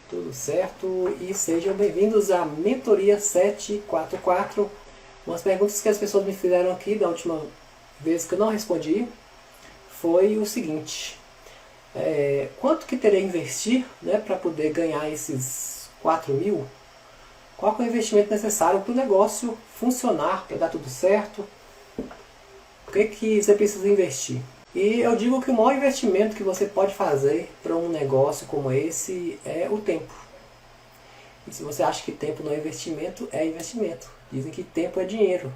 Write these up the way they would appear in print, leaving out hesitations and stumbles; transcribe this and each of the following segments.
Tudo certo? E sejam bem-vindos à Mentoria 744. Umas perguntas que as pessoas me fizeram aqui da última vez que eu não respondi foi o seguinte: quanto que teria que investir, né, para poder ganhar esses 4 mil? Qual que é o investimento necessário para o negócio funcionar, para dar tudo certo? O que você precisa investir? E eu digo que o maior investimento que você pode fazer para um negócio como esse é o tempo. E se você acha que tempo não é investimento, é investimento. Dizem que tempo é dinheiro.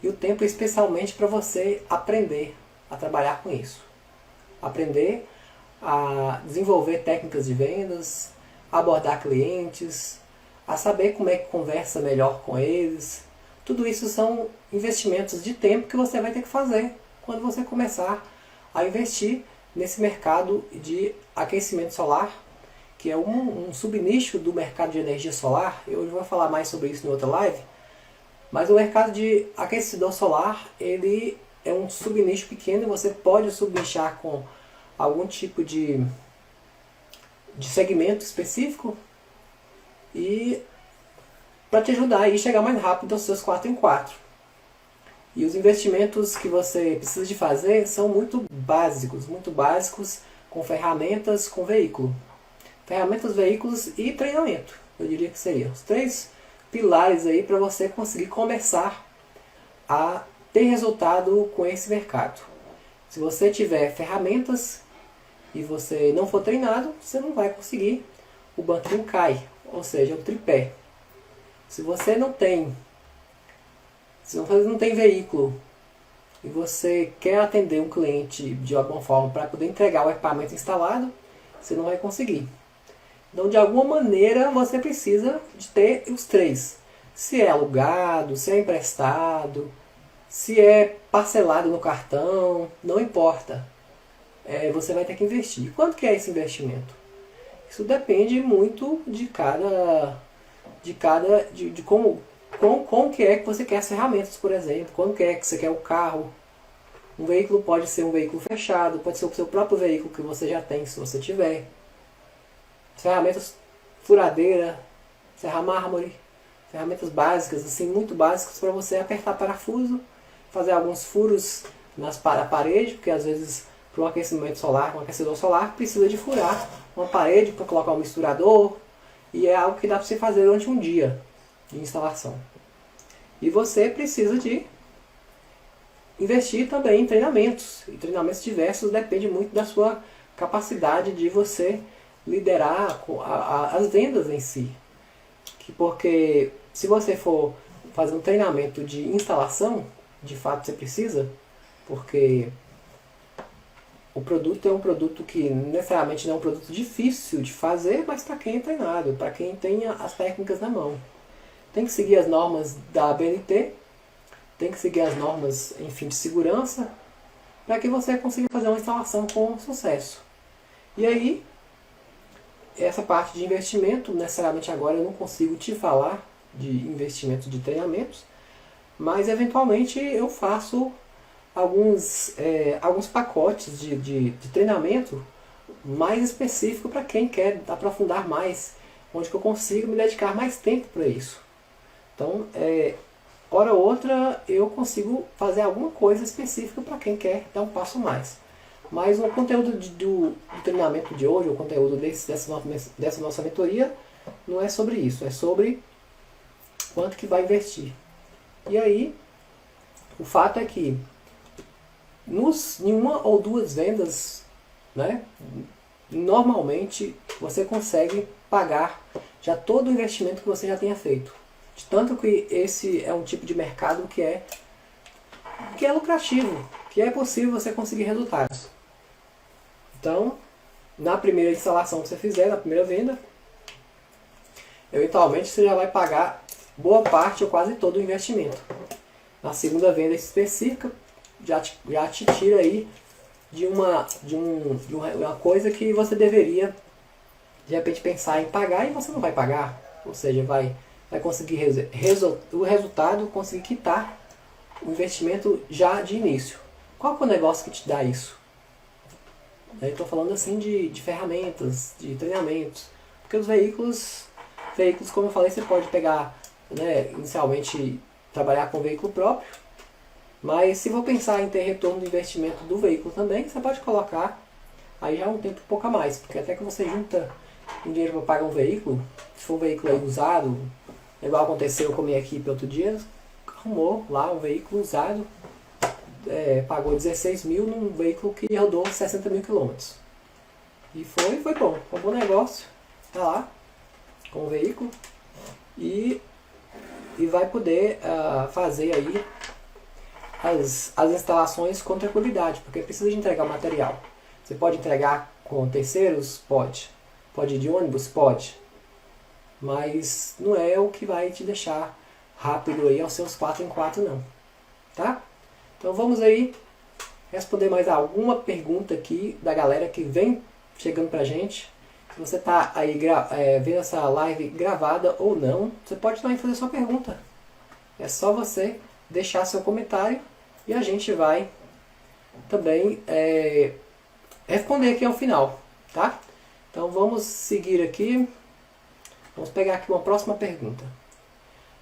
E o tempo é especialmente para você aprender a trabalhar com isso. Aprender a desenvolver técnicas de vendas, abordar clientes, a saber como é que conversa melhor com eles. Tudo isso são investimentos de tempo que você vai ter que fazer quando você começar a investir nesse mercado de aquecimento solar, que é um subnicho do mercado de energia solar. Eu vou falar mais sobre isso em outra live, mas o mercado de aquecedor solar, ele é um subnicho pequeno e você pode subnichar com algum tipo de segmento específico e para te ajudar a chegar mais rápido aos seus 4 em 4. E os investimentos que você precisa de fazer são muito básicos, com ferramentas, com veículo. Ferramentas, veículos e treinamento. Eu diria que seriam os 3 pilares aí para você conseguir começar a ter resultado com esse mercado. Se você tiver ferramentas e você não for treinado, você não vai conseguir. O banquinho cai, ou seja, o tripé. Se você não tem veículo e você quer atender um cliente de alguma forma para poder entregar o equipamento instalado, você não vai conseguir. Então, de alguma maneira, você precisa de ter os 3. Se é alugado, se é emprestado, se é parcelado no cartão, não importa. Você vai ter que investir. E quanto que é esse investimento? Isso depende muito de como que é que você quer as ferramentas, por exemplo. Como que é que você quer o carro. Um veículo pode ser um veículo fechado, pode ser o seu próprio veículo que você já tem, se você tiver. Ferramentas furadeira, serra mármore, ferramentas básicas, assim, muito básicas para você apertar parafuso, fazer alguns furos na parede, porque às vezes para um aquecimento solar, um aquecedor solar, precisa de furar uma parede para colocar um misturador, e é algo que dá para você fazer durante um dia de instalação. E você precisa de investir também em treinamentos. E treinamentos diversos depende muito da sua capacidade de você liderar as vendas em si. Porque se você for fazer um treinamento de instalação, de fato você precisa, porque o produto é um produto que necessariamente não é um produto difícil de fazer, mas para quem é treinado, para quem tem as técnicas na mão. Tem que seguir as normas da ABNT, tem que seguir as normas, enfim, de segurança, para que você consiga fazer uma instalação com sucesso. E aí, essa parte de investimento, necessariamente agora eu não consigo te falar de investimento de treinamentos, mas eventualmente eu faço alguns pacotes de treinamento mais específico para quem quer aprofundar mais, onde que eu consigo me dedicar mais tempo para isso. Então, hora ou outra eu consigo fazer alguma coisa específica para quem quer dar um passo mais. Mas o conteúdo do treinamento de hoje, o conteúdo dessa nossa mentoria, não é sobre isso, é sobre quanto que vai investir. E aí, o fato é que em uma ou 2 vendas, né, normalmente você consegue pagar já todo o investimento que você já tenha feito. De tanto que esse é um tipo de mercado que é lucrativo, que é possível você conseguir resultados. Então, na primeira instalação que você fizer, na primeira venda, eventualmente você já vai pagar boa parte ou quase todo o investimento. Na segunda venda específica, já te tira aí de uma coisa que você deveria de repente pensar em pagar e você não vai pagar. Ou seja, vai conseguir o resultado, conseguir quitar o investimento já de início. Qual que é o negócio que te dá isso? Eu estou falando assim de ferramentas, de treinamentos. Porque os veículos, como eu falei, você pode pegar, né, inicialmente trabalhar com veículo próprio, mas se for pensar em ter retorno do investimento do veículo também, você pode colocar aí já um tempo um pouco a mais, porque até que você junta um dinheiro para pagar um veículo, se for um veículo aí usado, igual aconteceu com a minha equipe outro dia, arrumou lá um veículo usado, pagou 16 mil num veículo que rodou 60 mil quilômetros. E foi bom, foi um bom negócio, tá lá, com o veículo, e vai poder fazer aí as instalações com tranquilidade, porque precisa de entregar o material. Você pode entregar com terceiros? Pode. Pode ir de ônibus? Pode. Mas não é o que vai te deixar rápido aí aos seus 4x4 não. Tá? Então vamos aí responder mais alguma pergunta aqui da galera que vem chegando pra gente. Se você está aí vendo essa live gravada ou não, você pode também fazer sua pergunta. É só você deixar seu comentário e a gente vai também responder aqui ao final, tá? Então vamos seguir aqui. Vamos pegar aqui uma próxima pergunta.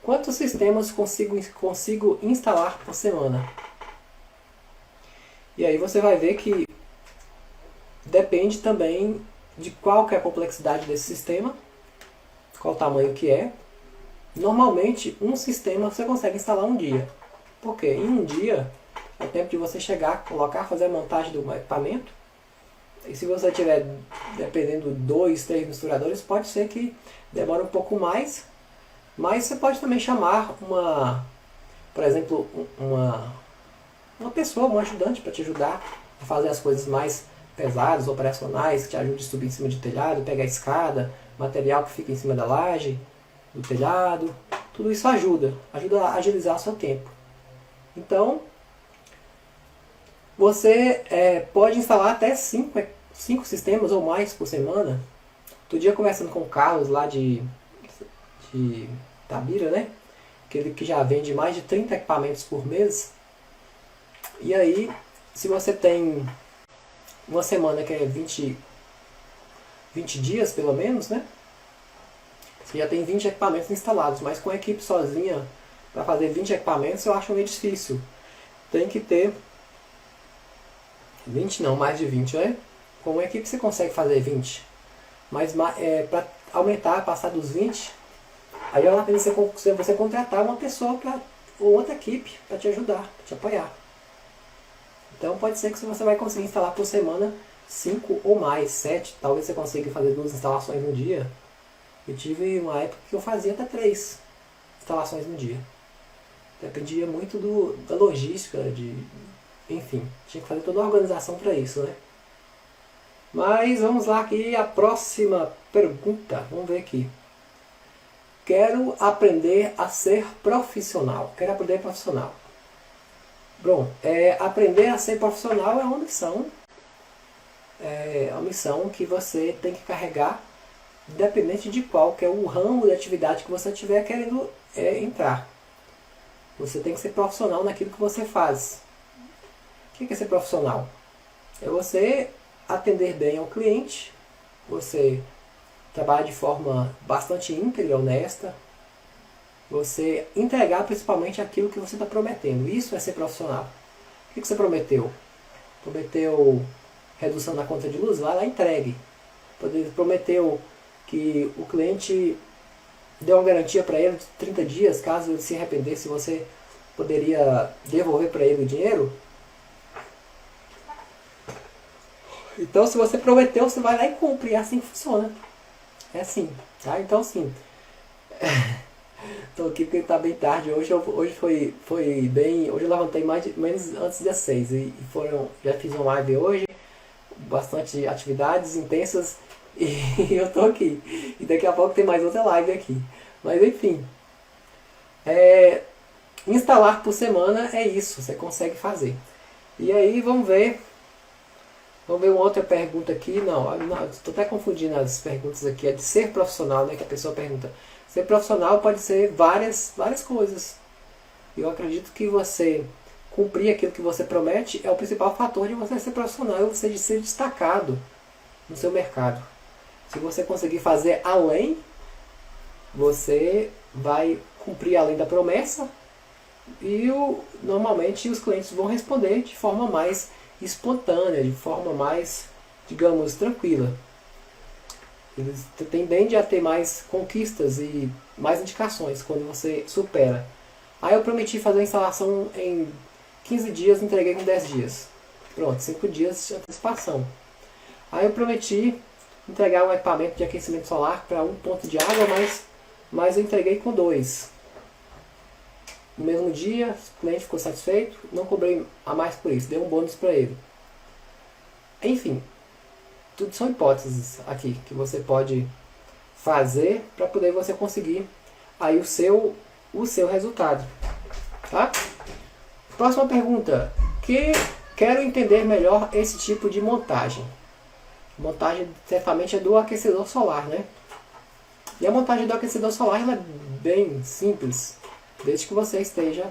Quantos sistemas consigo instalar por semana? E aí você vai ver que depende também de qual que é a complexidade desse sistema, qual o tamanho que é. Normalmente um sistema você consegue instalar um dia. Por quê? Em um dia é o tempo de você chegar, colocar, fazer a montagem do equipamento. E se você tiver, dependendo, 2, 3 misturadores, pode ser que demore um pouco mais. Mas você pode também chamar por exemplo, uma pessoa, um ajudante para te ajudar a fazer as coisas mais pesadas, operacionais, que te ajude a subir em cima de telhado, pegar a escada, material que fica em cima da laje, do telhado. Tudo isso ajuda a agilizar o seu tempo. Então, você pode instalar até 5 sistemas ou mais por semana. Outro dia, conversando com o Carlos lá de Tabira, né? Aquele que já vende mais de 30 equipamentos por mês. E aí, se você tem uma semana que é 20 dias pelo menos, né? Você já tem 20 equipamentos instalados, mas com a equipe sozinha, para fazer 20 equipamentos, eu acho meio difícil. Tem que ter 20 não, mais de 20, né? Com uma equipe você consegue fazer 20. Mas para aumentar, passar dos 20, aí é uma pena você contratar uma pessoa ou outra equipe para te ajudar, para te apoiar. Então pode ser que você vai conseguir instalar por semana 5 ou mais, 7. Talvez você consiga fazer 2 instalações no dia. Eu tive uma época que eu fazia até 3 instalações no dia. Dependia muito da logística, enfim, tinha que fazer toda a organização para isso, né? Mas vamos lá aqui, a próxima pergunta. Vamos ver aqui. Quero aprender a ser profissional. Quero aprender profissional. Bom, aprender a ser profissional é uma missão. É uma missão que você tem que carregar, independente de qual que é o ramo de atividade que você estiver querendo entrar. Você tem que ser profissional naquilo que você faz. O que é ser profissional? É você atender bem ao cliente, você trabalhar de forma bastante íntegra, honesta, você entregar principalmente aquilo que você está prometendo. Isso é ser profissional. O que você prometeu? Prometeu redução na conta de luz? Vai lá e entregue. Prometeu que o cliente deu uma garantia para ele de 30 dias, caso ele se arrependesse, você poderia devolver para ele o dinheiro? Então, se você prometeu, você vai lá e cumpre. É assim que funciona. É assim, tá? Então, sim. Estou aqui porque está bem tarde. Hoje foi bem... Hoje eu levantei menos antes das 6. E já fiz uma live hoje. Bastante atividades intensas. E eu estou aqui. E daqui a pouco tem mais outra live aqui. Mas, enfim. Instalar por semana é isso. Você consegue fazer. E aí, vamos ver... Vamos ver uma outra pergunta aqui. Não, estou até confundindo as perguntas aqui. É de ser profissional, né? Que a pessoa pergunta. Ser profissional pode ser várias coisas. Eu acredito que você cumprir aquilo que você promete é o principal fator de você ser profissional e você de ser destacado no seu mercado. Se você conseguir fazer além, você vai cumprir além da promessa e normalmente os clientes vão responder de forma mais espontânea, de forma mais, digamos, tranquila. Eles tendem a ter mais conquistas e mais indicações quando você supera. Aí eu prometi fazer a instalação em 15 dias, entreguei com 10 dias. Pronto, 5 dias de antecipação. Aí eu prometi entregar um equipamento de aquecimento solar para 1 ponto de água, mas eu entreguei com 2. No mesmo dia, o cliente ficou satisfeito, não cobrei a mais por isso, dei um bônus para ele. Enfim, tudo são hipóteses aqui que você pode fazer para poder você conseguir aí o seu resultado. Tá? Próxima pergunta. Quero entender melhor esse tipo de montagem. Montagem certamente é do aquecedor solar, né? E a montagem do aquecedor solar ela é bem simples, desde que você esteja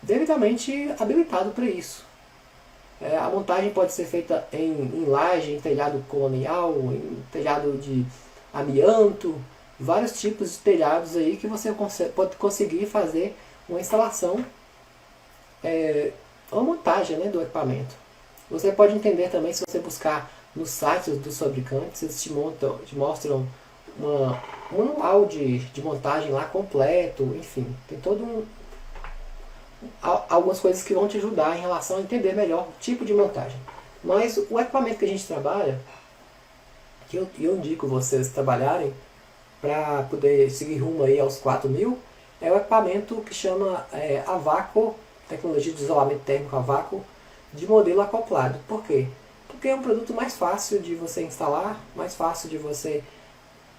devidamente habilitado para isso. A montagem pode ser feita em laje, em telhado colonial, em telhado de amianto, vários tipos de telhados aí que você pode conseguir fazer uma instalação, uma montagem, né, do equipamento. Você pode entender também se você buscar nos sites dos fabricantes, eles te mostram um manual de montagem lá completo, enfim, tem todo algumas coisas que vão te ajudar em relação a entender melhor o tipo de montagem. Mas o equipamento que a gente trabalha, que eu indico vocês trabalharem para poder seguir rumo aí aos 4.000, é o equipamento que chama AVACO, tecnologia de isolamento térmico a vácuo, de modelo acoplado. Por quê? Porque é um produto mais fácil de você instalar, mais fácil de você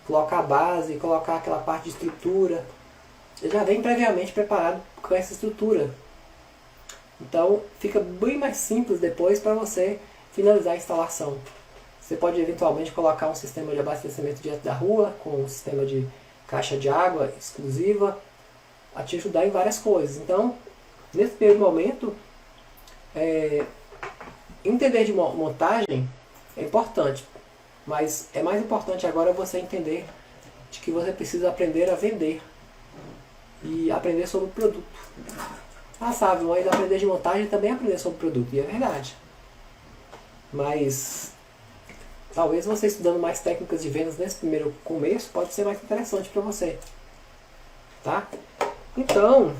colocar a base, colocar aquela parte de estrutura. Ele já vem previamente preparado com essa estrutura. Então fica bem mais simples depois para você finalizar a instalação. Você pode eventualmente colocar um sistema de abastecimento diante da rua, com um sistema de caixa de água exclusiva, a te ajudar em várias coisas. Então, nesse primeiro momento, entender de montagem é importante, mas é mais importante agora você entender de que você precisa aprender a vender e aprender sobre o produto. Ah, sabe, mas aprender de montagem também é aprender sobre o produto, e é verdade. Mas talvez você estudando mais técnicas de vendas nesse primeiro começo pode ser mais interessante para você. Tá? Então,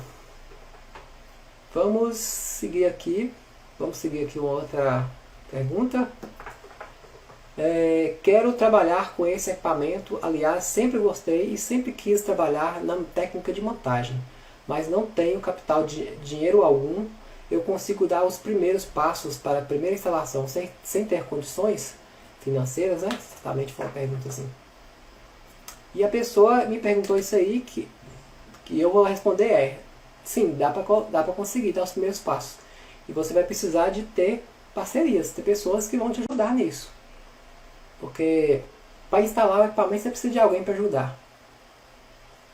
vamos seguir aqui uma outra pergunta. Quero trabalhar com esse equipamento, aliás, sempre gostei e sempre quis trabalhar na técnica de montagem, mas não tenho capital de dinheiro algum. Eu consigo dar os primeiros passos para a primeira instalação sem ter condições financeiras, né? Certamente foi uma pergunta assim. E a pessoa me perguntou isso aí, que eu vou responder sim, dá para conseguir dar os primeiros passos. E você vai precisar de ter parcerias, ter pessoas que vão te ajudar nisso. Porque para instalar o equipamento você precisa de alguém para ajudar.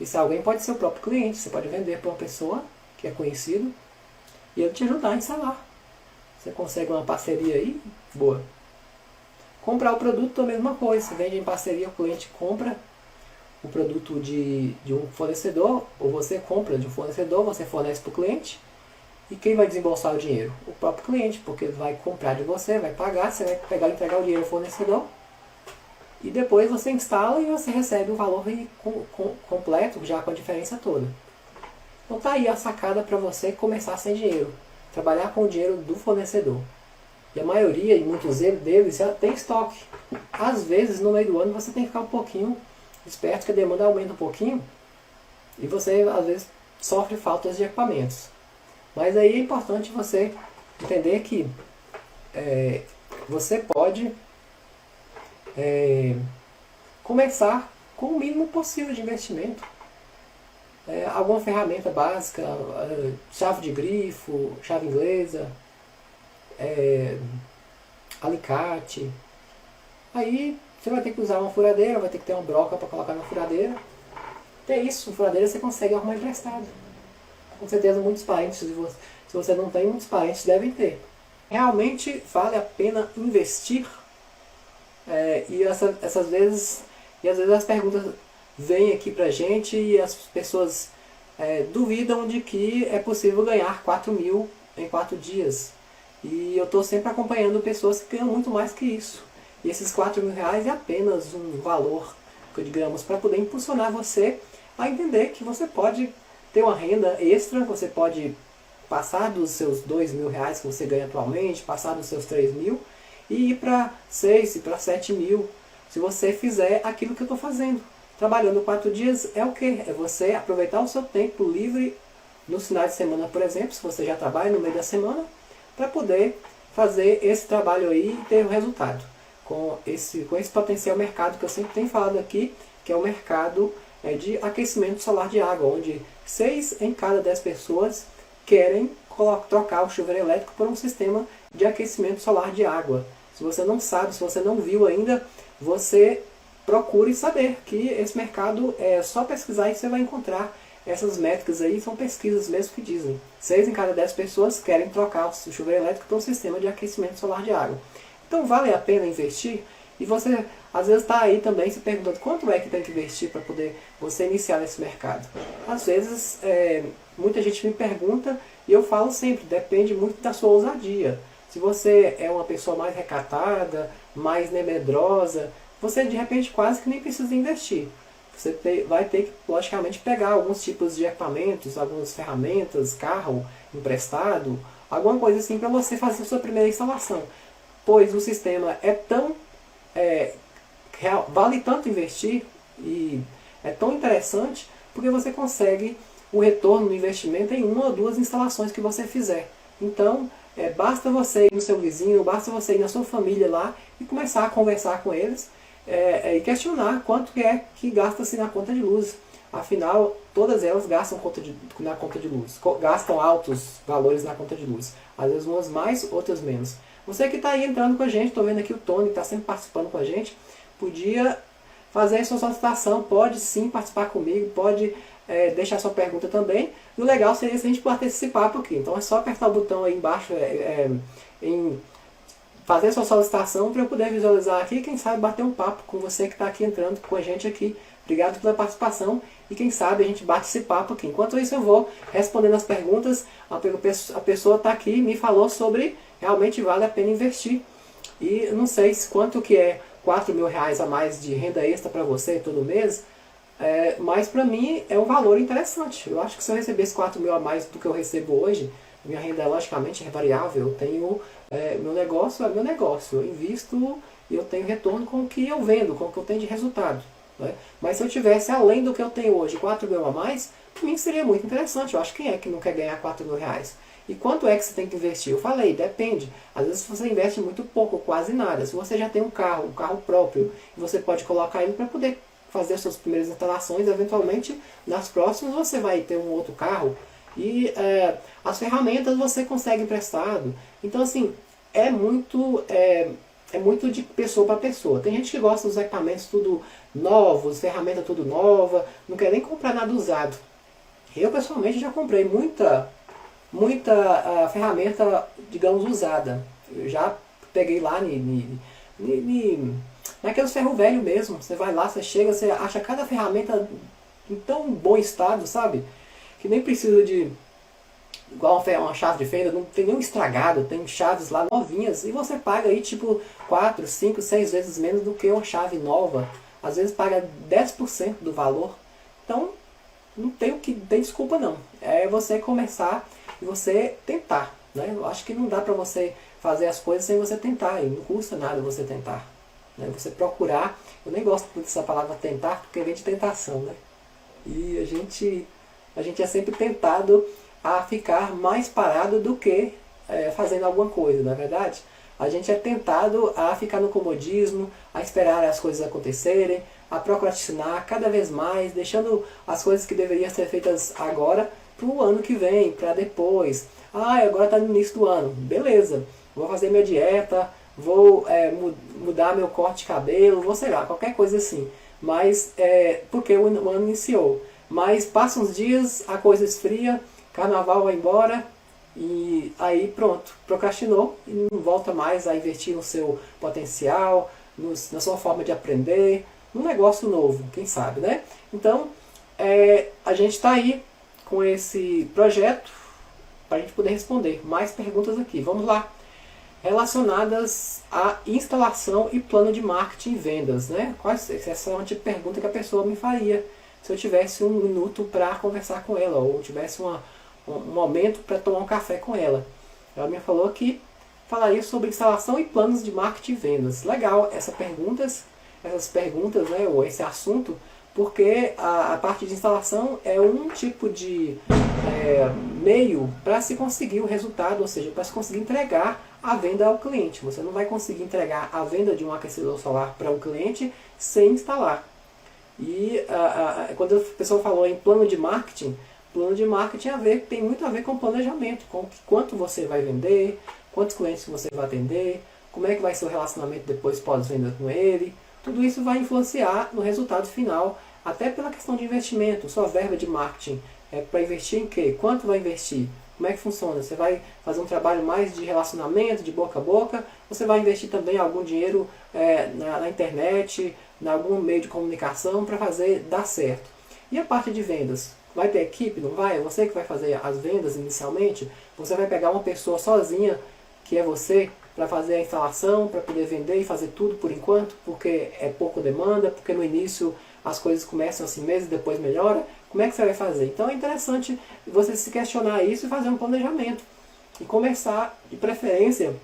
Esse alguém pode ser o próprio cliente, você pode vender para uma pessoa que é conhecido e ele te ajudar a instalar. Você consegue uma parceria aí, boa. Comprar o produto é a mesma coisa, você vende em parceria, o cliente compra o produto de um fornecedor, ou você compra de um fornecedor, você fornece para o cliente, e quem vai desembolsar o dinheiro? O próprio cliente, porque ele vai comprar de você, vai pagar, você vai pegar e entregar o dinheiro ao fornecedor, e depois você instala e você recebe o valor completo, já com a diferença toda. Então tá aí a sacada para você começar sem dinheiro, trabalhar com o dinheiro do fornecedor. E a maioria, e muitos deles, já tem estoque. Às vezes, no meio do ano, você tem que ficar um pouquinho esperto, que a demanda aumenta um pouquinho, e você, às vezes, sofre faltas de equipamentos. Mas aí é importante você entender que você pode começar com o mínimo possível de investimento. Alguma ferramenta básica, chave de grifo, chave inglesa, alicate. Aí você vai ter que usar uma furadeira, vai ter que ter uma broca para colocar na furadeira. Tem isso, furadeira você consegue arrumar emprestado. Com certeza muitos parentes, se você não tem, muitos parentes devem ter. Realmente vale a pena investir, e essas vezes E às vezes as perguntas vêm aqui pra gente e as pessoas duvidam de que é possível ganhar 4 mil em 4 dias. E eu estou sempre acompanhando pessoas que ganham muito mais que isso. E esses 4 mil reais é apenas um valor, digamos, para poder impulsionar você a entender que você pode ter uma renda extra, você pode passar dos seus 2 mil reais que você ganha atualmente, passar dos seus 3 mil e ir para 6 e para 7 mil, se você fizer aquilo que eu estou fazendo. Trabalhando 4 dias é o que? É você aproveitar o seu tempo livre nos finais de semana, por exemplo, se você já trabalha no meio da semana, para poder fazer esse trabalho aí e ter o resultado. Com esse potencial mercado que eu sempre tenho falado aqui, que é o mercado de aquecimento solar de água, onde 6 em cada 10 pessoas querem trocar o chuveiro elétrico por um sistema de aquecimento solar de água. Se você não sabe, se você não viu ainda, você procure saber que esse mercado é só pesquisar e você vai encontrar essas métricas aí, são pesquisas mesmo que dizem. 6 em cada 10 pessoas querem trocar o chuveiro elétrico por um sistema de aquecimento solar de água. Então vale a pena investir? E você às vezes está aí também se perguntando quanto é que tem que investir para poder você iniciar nesse mercado. Às vezes muita gente me pergunta e eu falo sempre, depende muito da sua ousadia. Se você é uma pessoa mais recatada, mais medrosa, você de repente quase que nem precisa investir. Você vai ter que, logicamente, pegar alguns tipos de equipamentos, algumas ferramentas, carro emprestado, alguma coisa assim para você fazer a sua primeira instalação. Pois o sistema é tão... vale tanto investir e é tão interessante porque você consegue o retorno do investimento em 1 ou 2 instalações que você fizer. Então, basta você ir no seu vizinho, basta você ir na sua família lá e começar a conversar com eles e questionar quanto é que gasta-se na conta de luz. Afinal, todas elas gastam na conta de luz, gastam altos valores na conta de luz. Às vezes umas mais, outras menos. Você que está aí entrando com a gente, estou vendo aqui o Tony, que está sempre participando com a gente, podia fazer a sua solicitação, pode sim participar comigo, pode deixar sua pergunta também. E o legal seria se a gente participar por aqui. Então é só apertar o botão aí embaixo em fazer a sua solicitação para eu poder visualizar aqui e quem sabe bater um papo com você que está aqui entrando com a gente aqui. Obrigado pela participação e quem sabe a gente bate esse papo aqui. Enquanto isso eu vou respondendo as perguntas. A pessoa está aqui e me falou sobre realmente vale a pena investir. E eu não sei quanto que é 4 mil reais a mais de renda extra para você todo mês, mas para mim é um valor interessante. Eu acho que se eu recebesse 4 mil a mais do que eu recebo hoje, minha renda logicamente é variável, eu tenho meu negócio é meu negócio, eu invisto e eu tenho retorno com o que eu vendo, com o que eu tenho de resultado. Né? Mas se eu tivesse além do que eu tenho hoje 4 mil a mais, para mim seria muito interessante. Eu acho que quem é que não quer ganhar 4 mil reais? E quanto é que você tem que investir? Eu falei, depende. Às vezes você investe muito pouco, quase nada. Se você já tem um carro próprio, você pode colocar ele para poder fazer as suas primeiras instalações, eventualmente nas próximas você vai ter um outro carro. E as ferramentas você consegue emprestado. Então assim, é muito de pessoa para pessoa. Tem gente que gosta dos equipamentos tudo novos, ferramenta tudo nova, não quer nem comprar nada usado. Eu pessoalmente já comprei muita ferramenta, digamos, usada. Eu já peguei lá naqueles ferro velho mesmo. Você vai lá, você chega, você acha cada ferramenta em tão bom estado, sabe? Que nem precisa de... Igual uma chave de fenda, não tem nenhum estragado, tem chaves lá novinhas. E você paga aí tipo 4, 5, 6 vezes menos do que uma chave nova. Às vezes paga 10% do valor. Então, não tem desculpa não. É você começar e você tentar. Né? Eu acho que não dá pra você fazer as coisas sem você tentar. E não custa nada você tentar. Né? Você procurar. Eu nem gosto muito dessa palavra tentar, porque vem de tentação. Né? E a gente é sempre tentado a ficar mais parado do que fazendo alguma coisa, não é verdade? A gente é tentado a ficar no comodismo, a esperar as coisas acontecerem, a procrastinar cada vez mais, deixando as coisas que deveriam ser feitas agora para o ano que vem, para depois. Ah, agora está no início do ano. Beleza, vou fazer minha dieta, vou mudar meu corte de cabelo, vou sei lá, qualquer coisa assim. Mas, porque o ano iniciou. Mas passa uns dias, a coisa esfria, carnaval vai embora e aí pronto, procrastinou e não volta mais a investir no seu potencial, na sua forma de aprender, um negócio novo, quem sabe, né? Então, a gente está aí com esse projeto para a gente poder responder mais perguntas aqui. Vamos lá. Relacionadas à instalação e plano de marketing e vendas, né? Essa é uma tipo de pergunta que a pessoa me faria se eu tivesse um minuto para conversar com ela, ou tivesse um momento para tomar um café com ela. Ela me falou que falaria sobre instalação e planos de marketing e vendas. Legal essas perguntas, né, ou esse assunto, porque a parte de instalação é um tipo de meio para se conseguir o resultado, ou seja, para se conseguir entregar a venda ao cliente. Você não vai conseguir entregar a venda de um aquecedor solar para um cliente sem instalar. E quando a pessoa falou em plano de marketing tem muito a ver com planejamento, com quanto você vai vender, quantos clientes você vai atender, como é que vai ser o relacionamento depois pós-venda com ele. Tudo isso vai influenciar no resultado final, até pela questão de investimento. Sua verba de marketing é para investir em quê? Quanto vai investir? Como é que funciona? Você vai fazer um trabalho mais de relacionamento, de boca a boca? Você vai investir também algum dinheiro na internet, em algum meio de comunicação para fazer dar certo? E a parte de vendas? Vai ter equipe? Não vai? É você que vai fazer as vendas inicialmente? Você vai pegar uma pessoa sozinha, que é você, para fazer a instalação, para poder vender e fazer tudo por enquanto, porque é pouco demanda, porque no início as coisas começam assim mesmo, depois melhora. Como é que você vai fazer? Então é interessante você se questionar isso e fazer um planejamento. E começar, de preferência,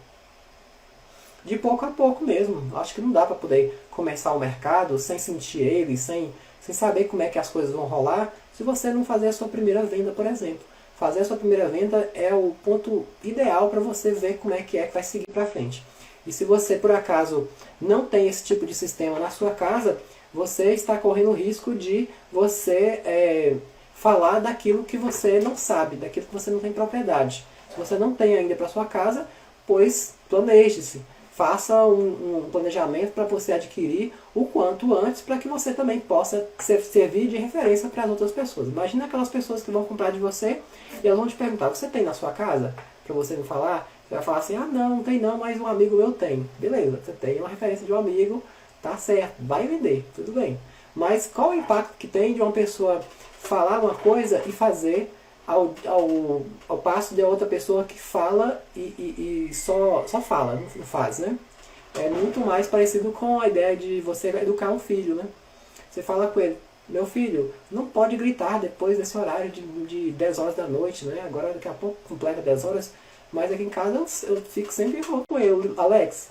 de pouco a pouco mesmo. Acho que não dá para poder começar o mercado sem sentir ele, sem saber como é que as coisas vão rolar, se você não fazer a sua primeira venda, por exemplo. Fazer a sua primeira venda é o ponto ideal para você ver como é que vai seguir para frente. E se você, por acaso, não tem esse tipo de sistema na sua casa, você está correndo o risco de você falar daquilo que você não sabe, daquilo que você não tem propriedade. Se você não tem ainda para sua casa, pois planeje-se. Faça um planejamento para você adquirir o quanto antes, para que você também possa servir de referência para as outras pessoas. Imagina aquelas pessoas que vão comprar de você e elas vão te perguntar: você tem na sua casa? Para você não falar, você vai falar assim: ah, não tem não, mas um amigo meu tem. Beleza, você tem uma referência de um amigo, tá certo, vai vender, tudo bem. Mas qual o impacto que tem de uma pessoa falar uma coisa e fazer ao passo de outra pessoa que fala e só fala, não faz, né? É muito mais parecido com a ideia de você educar um filho, né? Você fala com ele: meu filho, não pode gritar depois desse horário de 10 horas da noite, né? Agora daqui a pouco completa 10 horas, mas aqui em casa eu fico sempre com ele: Alex,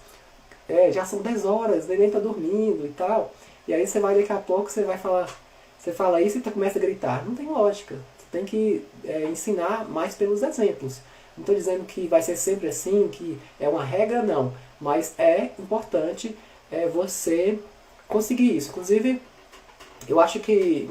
já são 10 horas, ele nem tá dormindo e tal. E aí você vai daqui a pouco, você fala isso e começa a gritar. Não tem lógica. Tem que ensinar mais pelos exemplos. Não estou dizendo que vai ser sempre assim, que é uma regra, não. Mas é importante você conseguir isso. Inclusive, eu acho que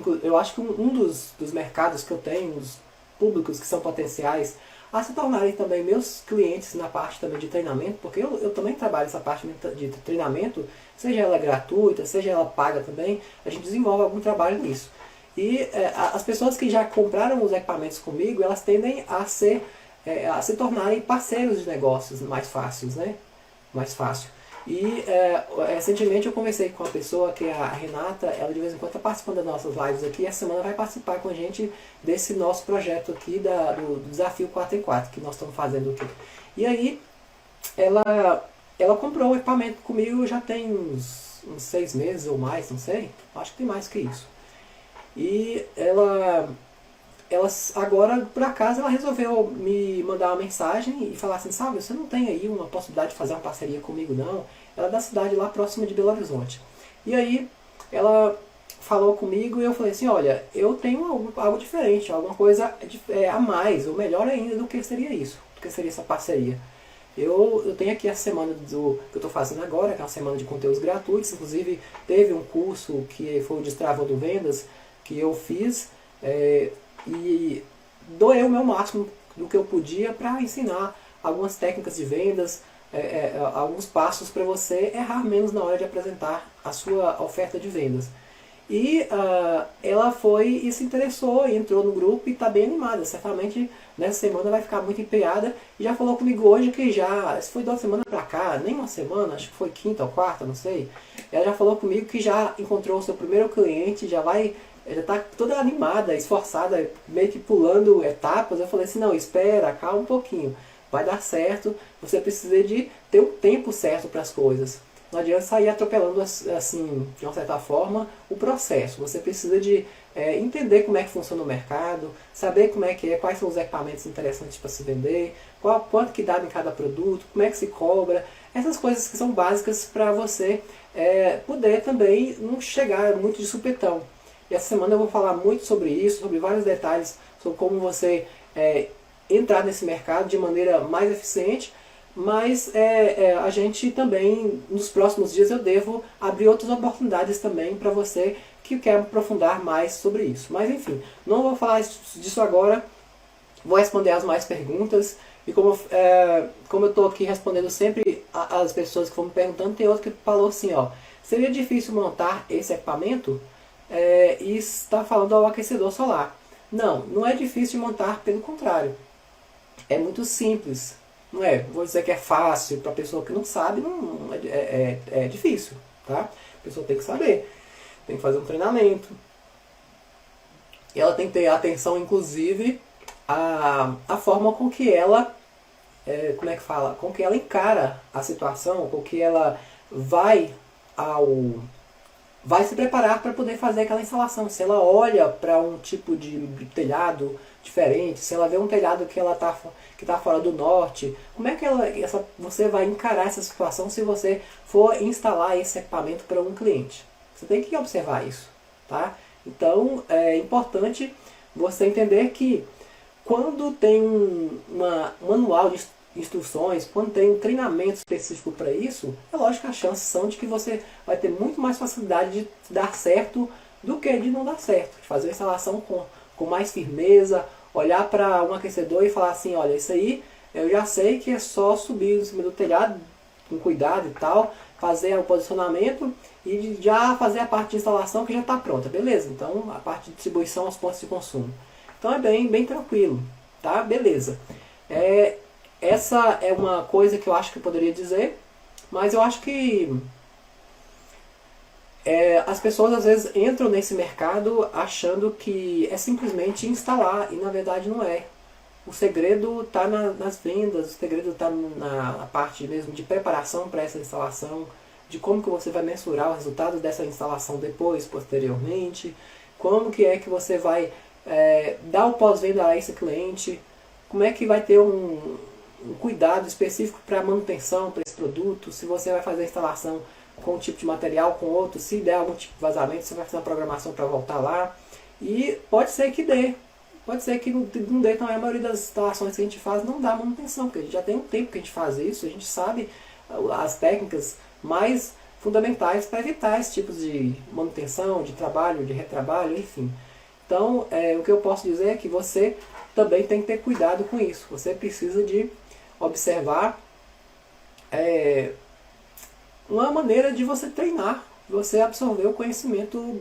um dos mercados que eu tenho, os públicos que são potenciais a se tornarem também meus clientes na parte também de treinamento, porque eu também trabalho essa parte de treinamento, seja ela gratuita, seja ela paga também, a gente desenvolve algum trabalho nisso. E as pessoas que já compraram os equipamentos comigo, elas tendem a se tornarem parceiros de negócios mais fáceis, né? Mais fácil. E recentemente eu conversei com uma pessoa que é a Renata, ela de vez em quando está participando das nossas lives aqui, e essa semana vai participar com a gente desse nosso projeto aqui do Desafio 4x4 que nós estamos fazendo aqui. E aí ela comprou o equipamento comigo já tem uns 6 meses ou mais, não sei, acho que tem mais que isso. E ela agora, por acaso, ela resolveu me mandar uma mensagem e falar assim: sabe, você não tem aí uma possibilidade de fazer uma parceria comigo, não? Ela é da cidade lá próxima de Belo Horizonte. E aí ela falou comigo e eu falei assim: olha, eu tenho algo diferente, alguma coisa a mais, ou melhor ainda do que seria isso, do que seria essa parceria. Eu tenho aqui a semana que eu estou fazendo agora, que é uma semana de conteúdos gratuitos. Inclusive teve um curso que foi o Destravando Vendas, que eu fiz, e doei o meu máximo do que eu podia para ensinar algumas técnicas de vendas, alguns passos para você errar menos na hora de apresentar a sua oferta de vendas. E ela foi e se interessou, e entrou no grupo e está bem animada. Certamente nessa semana vai ficar muito empenhada. E já falou comigo hoje que já, se foi de uma semana pra cá, nem uma semana, acho que foi quinta ou quarta, não sei. Ela já falou comigo que já encontrou o seu primeiro cliente, já está toda animada, esforçada, meio que pulando etapas. Eu falei assim, não, espera, calma um pouquinho, vai dar certo. Você precisa de ter um tempo certo para as coisas. Não adianta sair atropelando, assim, de uma certa forma, o processo. Você precisa de entender como é que funciona o mercado, saber como é que é, quais são os equipamentos interessantes para se vender, quanto que dá em cada produto, como é que se cobra. Essas coisas que são básicas para você poder também não chegar muito de supetão. E essa semana eu vou falar muito sobre isso, sobre vários detalhes, sobre como você entrar nesse mercado de maneira mais eficiente. Mas a gente também, nos próximos dias, eu devo abrir outras oportunidades também para você que quer aprofundar mais sobre isso. Mas enfim, não vou falar disso agora, vou responder as mais perguntas. E como eu estou aqui respondendo sempre as pessoas que vão me perguntando, tem outro que falou assim, ó, seria difícil montar esse equipamento? E está falando ao aquecedor solar. Não, não é difícil de montar, pelo contrário. É muito simples. Não é, vou dizer que é fácil para a pessoa que não sabe, não, é difícil, tá? A pessoa tem que saber, tem que fazer um treinamento. E ela tem que ter atenção, inclusive, a forma com que ela, como é que fala? Com que ela encara a situação, com que ela vai se preparar para poder fazer aquela instalação. Se ela olha para um tipo de telhado diferente, se ela vê um telhado que está fora do norte, como é que você vai encarar essa situação se você for instalar esse equipamento para um cliente? Você tem que observar isso, tá? Então é importante você entender que quando tem um manual de instruções, quando tem um treinamento específico para isso, é lógico que as chances são de que você vai ter muito mais facilidade de dar certo do que de não dar certo. De fazer a instalação com mais firmeza, olhar para um aquecedor e falar assim, olha, isso aí eu já sei que é só subir em cima do telhado, com cuidado e tal, fazer o posicionamento e já fazer a parte de instalação que já está pronta, beleza? Então a parte de distribuição aos pontos de consumo. Então é bem tranquilo, tá? Beleza. Essa é uma coisa que eu acho que eu poderia dizer, mas eu acho que as pessoas às vezes entram nesse mercado achando que é simplesmente instalar, e na verdade não é. O segredo está nas vendas, o segredo está na parte mesmo de preparação para essa instalação, de como que você vai mensurar o resultado dessa instalação depois, posteriormente, como que é que você vai dar o pós-venda a esse cliente, como é que vai ter um cuidado específico para a manutenção, para esse produto, se você vai fazer a instalação com um tipo de material, com outro, se der algum tipo de vazamento, você vai fazer uma programação para voltar lá, e pode ser que dê, pode ser que não dê também. A maioria das instalações que a gente faz não dá manutenção, porque a gente já tem um tempo que a gente faz isso, a gente sabe as técnicas mais fundamentais para evitar esse tipo de manutenção, de trabalho, de retrabalho, enfim. Então, o que eu posso dizer é que você também tem que ter cuidado com isso. Você precisa de observar uma maneira de você treinar, de você absorver o conhecimento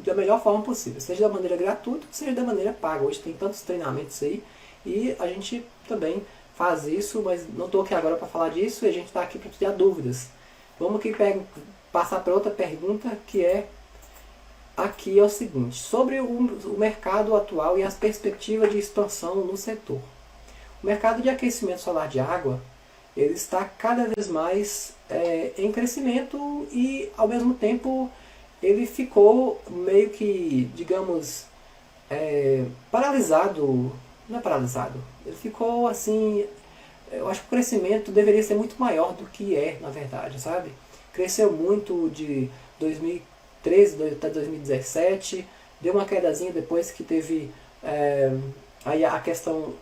da melhor forma possível, seja da maneira gratuita, seja da maneira paga. Hoje tem tantos treinamentos aí e a gente também faz isso, mas não estou aqui agora para falar disso e a gente está aqui para tirar dúvidas. Vamos aqui passar para outra pergunta, que aqui é o seguinte, sobre o mercado atual e as perspectivas de expansão no setor. O mercado de aquecimento solar de água, ele está cada vez mais em crescimento e, ao mesmo tempo, ele ficou meio que, digamos, paralisado. Não é paralisado, ele ficou assim. Eu acho que o crescimento deveria ser muito maior do que na verdade, sabe? Cresceu muito de 2013 até 2017, deu uma quedazinha depois que teve aí a questão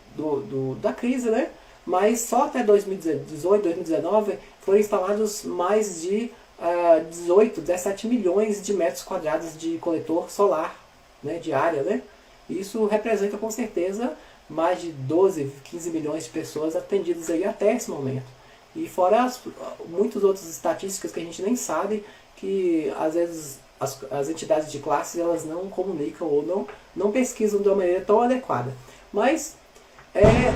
da crise, né? Mas só até 2018, 2019 foram instalados mais de 18, 17 milhões de metros quadrados de coletor solar, né, de área, né? Isso representa com certeza mais de 12, 15 milhões de pessoas atendidas aí até esse momento. E fora muitas outras estatísticas que a gente nem sabe, que às vezes as entidades de classe elas não comunicam ou não pesquisam de uma maneira tão adequada. Mas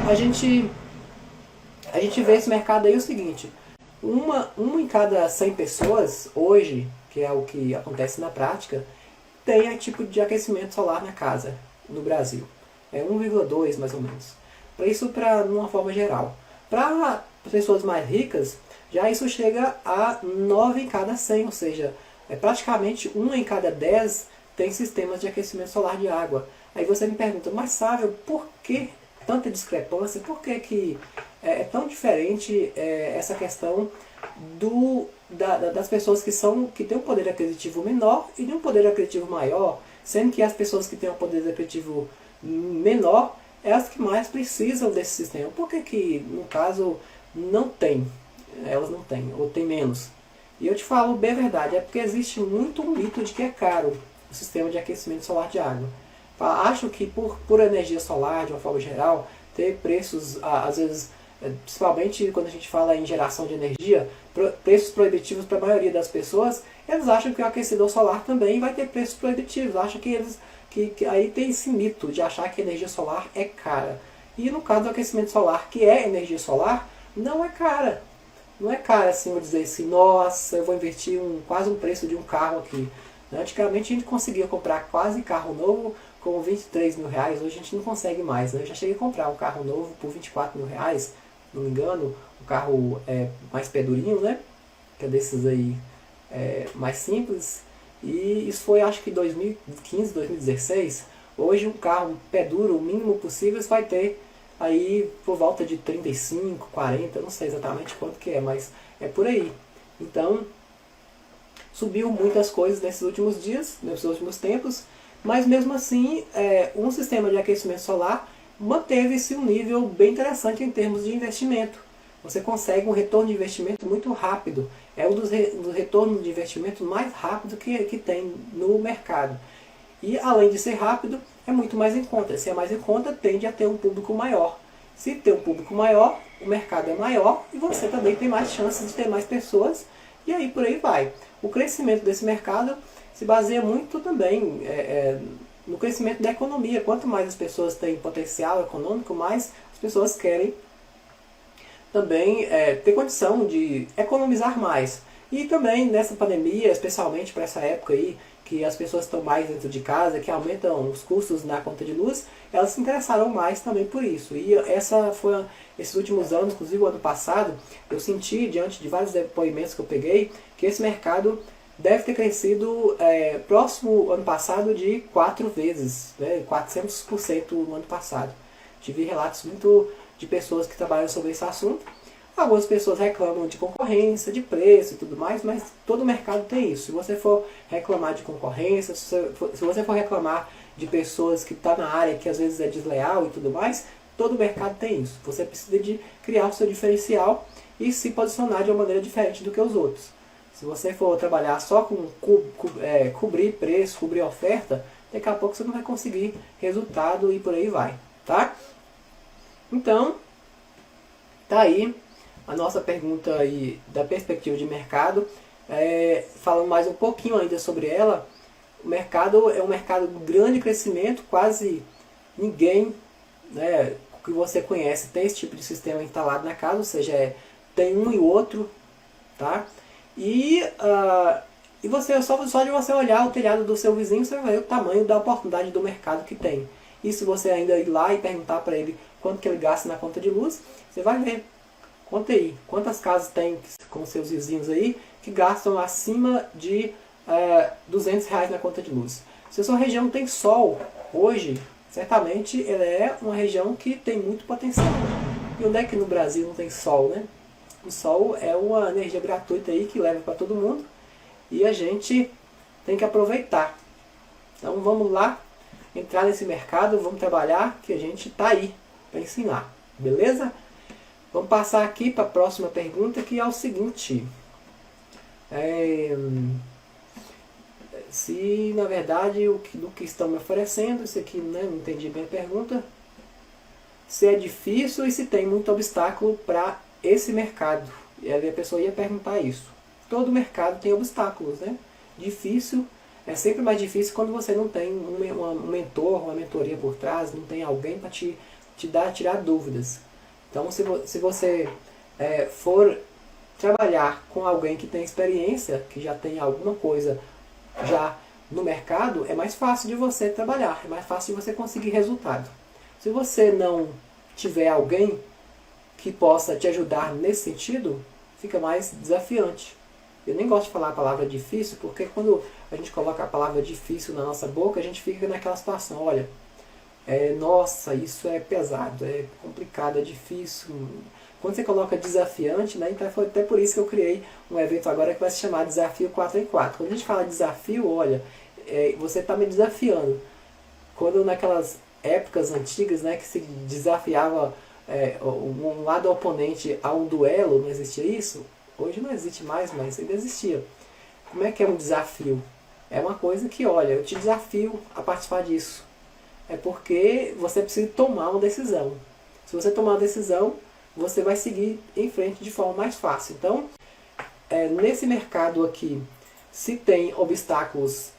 a gente vê esse mercado aí o seguinte, uma em cada 100 pessoas hoje, que é o que acontece na prática, tem tipo de aquecimento solar na casa no Brasil. É 1,2 mais ou menos. Para isso, numa forma geral. Para pessoas mais ricas, já isso chega a 9 em cada 100, ou seja, praticamente 1 em cada 10 tem sistemas de aquecimento solar de água. Aí você me pergunta, mas Sávio, por que tanta discrepância? Por que é tão diferente essa questão das pessoas que têm um poder aquisitivo menor e de um poder aquisitivo maior, sendo que as pessoas que têm um poder aquisitivo menor é as que mais precisam desse sistema? Por que no caso, não tem? Elas não têm, ou tem menos. E eu te falo bem a verdade, é porque existe muito um mito de que é caro o sistema de aquecimento solar de água. Acho que por energia solar, de uma forma geral, ter preços, às vezes, principalmente quando a gente fala em geração de energia, preços proibitivos para a maioria das pessoas, eles acham que o aquecedor solar também vai ter preços proibitivos. Acham que aí tem esse mito de achar que a energia solar é cara. E no caso do aquecimento solar, que é energia solar, não é cara. Não é cara assim, vou dizer assim, nossa, eu vou investir quase um preço de um carro aqui. Antigamente a gente conseguia comprar quase carro novo com 23 mil reais, hoje a gente não consegue mais. Né? Eu já cheguei a comprar um carro novo por 24 mil reais, não me engano, um carro mais pé durinho, né? Que é desses aí mais simples. E isso foi acho que 2015, 2016. Hoje um carro pé duro, o mínimo possível, você vai ter aí por volta de 35, 40, não sei exatamente quanto que é, mas é por aí. Então, subiu muitas coisas nesses últimos dias, nesses últimos tempos, mas mesmo assim, um sistema de aquecimento solar manteve-se um nível bem interessante em termos de investimento. Você consegue um retorno de investimento muito rápido. É um dos retornos de investimento mais rápido que tem no mercado. E além de ser rápido, é muito mais em conta. Se é mais em conta, tende a ter um público maior. Se tem um público maior, o mercado é maior e você também tem mais chances de ter mais pessoas. E aí por aí vai. O crescimento desse mercado se baseia muito também no crescimento da economia. Quanto mais as pessoas têm potencial econômico, mais as pessoas querem também ter condição de economizar mais. E também nessa pandemia, especialmente para essa época aí, que as pessoas estão mais dentro de casa, que aumentam os custos na conta de luz, elas se interessaram mais também por isso. E esses últimos anos, inclusive o ano passado, eu senti, diante de vários depoimentos que eu peguei, que esse mercado deve ter crescido próximo ano passado de 4 vezes, 400% no ano passado. Tive relatos muito de pessoas que trabalham sobre esse assunto. Algumas pessoas reclamam de concorrência, de preço e tudo mais, mas todo mercado tem isso. Se você for reclamar de concorrência, se você for reclamar de pessoas que estão na área que às vezes é desleal e tudo mais, todo mercado tem isso. Você precisa de criar o seu diferencial e se posicionar de uma maneira diferente do que os outros. Se você for trabalhar só com cobrir preço, cobrir oferta, daqui a pouco você não vai conseguir resultado e por aí vai, tá? Então, tá aí a nossa pergunta aí da perspectiva de mercado. Falando mais um pouquinho ainda sobre ela, o mercado é um mercado de grande crescimento, quase ninguém que você conhece tem esse tipo de sistema instalado na casa, ou seja, tem um e outro, tá? E você só de você olhar o telhado do seu vizinho, você vai ver o tamanho da oportunidade do mercado que tem. E se você ainda ir lá e perguntar para ele quanto que ele gasta na conta de luz, você vai ver. Conta aí, quantas casas tem com seus vizinhos aí que gastam acima de R$200 na conta de luz. Se a sua região tem sol hoje, certamente ela é uma região que tem muito potencial. E onde é que no Brasil não tem sol, né? O sol é uma energia gratuita aí que leva para todo mundo e a gente tem que aproveitar. Então vamos lá, entrar nesse mercado, vamos trabalhar, que a gente está aí para ensinar, beleza? Vamos passar aqui para a próxima pergunta, que é o seguinte. Se na verdade do que estão me oferecendo, isso aqui não entendi bem a pergunta, se é difícil e se tem muito obstáculo para esse mercado. E aí a pessoa ia perguntar isso. Todo mercado tem obstáculos, né? Difícil É sempre mais difícil quando você não tem um mentor, uma mentoria por trás, não tem alguém para tirar dúvidas. Então, se você for trabalhar com alguém que tem experiência, que já tem alguma coisa já no mercado, é mais fácil de você trabalhar, é mais fácil de você conseguir resultado. Se você não tiver alguém que possa te ajudar nesse sentido, fica mais desafiante. Eu nem gosto de falar a palavra difícil, porque quando a gente coloca a palavra difícil na nossa boca, a gente fica naquela situação, olha, nossa, isso é pesado, é complicado, é difícil. Quando você coloca desafiante, né, então foi até por isso que eu criei um evento agora que vai se chamar Desafio 4 em 4. Quando a gente fala desafio, olha, você está me desafiando. Quando naquelas épocas antigas, né, que se desafiava um lado oponente a um duelo, não existia isso? Hoje não existe mais, mas ainda existia. Como é que é um desafio? É uma coisa que, olha, eu te desafio a participar disso. É porque você precisa tomar uma decisão. Se você tomar uma decisão, você vai seguir em frente de forma mais fácil. Então, nesse mercado aqui, se tem obstáculos